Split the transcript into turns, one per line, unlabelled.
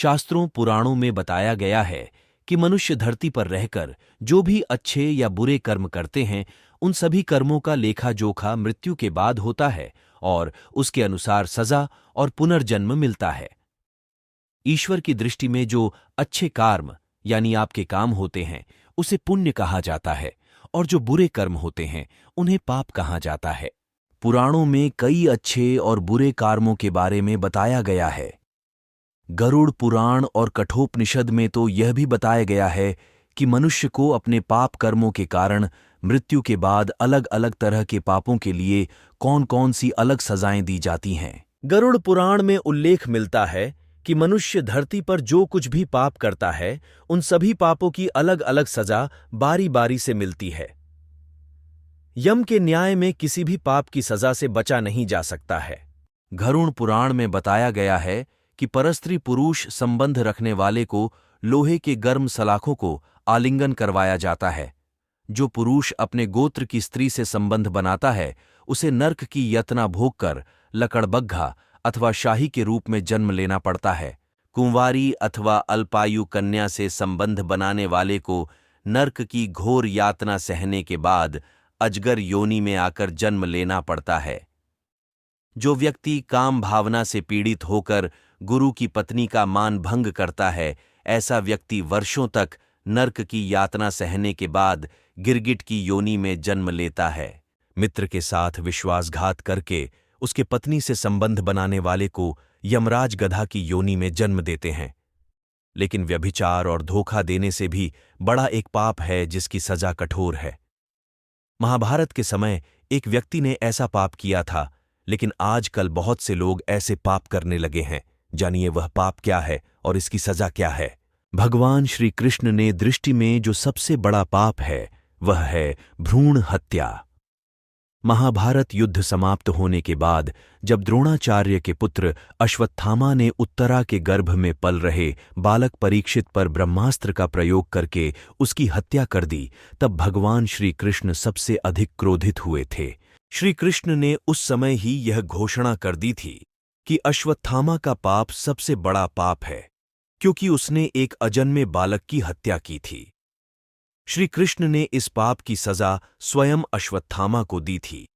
शास्त्रों पुराणों में बताया गया है कि मनुष्य धरती पर रहकर जो भी अच्छे या बुरे कर्म करते हैं, उन सभी कर्मों का लेखा जोखा मृत्यु के बाद होता है और उसके अनुसार सजा और पुनर्जन्म मिलता है। ईश्वर की दृष्टि में जो अच्छे कर्म यानी आपके काम होते हैं, उसे पुण्य कहा जाता है और जो बुरे कर्म होते हैं, उन्हें पाप कहा जाता है। पुराणों में कई अच्छे और बुरे कर्मों के बारे में बताया गया है। गरुड़ पुराण और कठोपनिषद में तो यह भी बताया गया है कि मनुष्य को अपने पाप कर्मों के कारण मृत्यु के बाद अलग अलग तरह के पापों के लिए कौन कौन सी अलग सजाएं दी जाती हैं। गरुड़ पुराण में उल्लेख मिलता है कि मनुष्य धरती पर जो कुछ भी पाप करता है, उन सभी पापों की अलग अलग सजा बारी बारी से मिलती है। यम के न्याय में किसी भी पाप की सजा से बचा नहीं जा सकता है। गरुड़ पुराण में बताया गया है कि परस्त्री पुरुष संबंध रखने वाले को लोहे के गर्म सलाखों को आलिंगन करवाया जाता है। जो पुरुष अपने गोत्र की स्त्री से संबंध बनाता है, उसे नर्क की यातना भोगकर लकड़बग्घा अथवा शाही के रूप में जन्म लेना पड़ता है। कुंवारी अथवा अल्पायु कन्या से संबंध बनाने वाले को नर्क की घोर यातना सहने के बाद अजगर योनि में आकर जन्म लेना पड़ता है। जो व्यक्ति काम भावना से पीड़ित होकर गुरु की पत्नी का मान भंग करता है, ऐसा व्यक्ति वर्षों तक नर्क की यातना सहने के बाद गिरगिट की योनि में जन्म लेता है। मित्र के साथ विश्वासघात करके उसके पत्नी से संबंध बनाने वाले को यमराज गधा की योनि में जन्म देते हैं। लेकिन व्यभिचार और धोखा देने से भी बड़ा एक पाप है जिसकी सजा कठोर है। महाभारत के समय एक व्यक्ति ने ऐसा पाप किया था, लेकिन आजकल बहुत से लोग ऐसे पाप करने लगे हैं। जानिए वह पाप क्या है और इसकी सजा क्या है। भगवान श्री कृष्ण ने दृष्टि में जो सबसे बड़ा पाप है, वह है भ्रूण हत्या। महाभारत युद्ध समाप्त होने के बाद जब द्रोणाचार्य के पुत्र अश्वत्थामा ने उत्तरा के गर्भ में पल रहे बालक परीक्षित पर ब्रह्मास्त्र का प्रयोग करके उसकी हत्या कर दी, तब भगवान श्री कृष्ण सबसे अधिक क्रोधित हुए थे। श्री कृष्ण ने उस समय ही यह घोषणा कर दी थी कि अश्वत्थामा का पाप सबसे बड़ा पाप है, क्योंकि उसने एक अजन्मे बालक की हत्या की थी। श्री कृष्ण ने इस पाप की सजा स्वयं अश्वत्थामा को दी थी।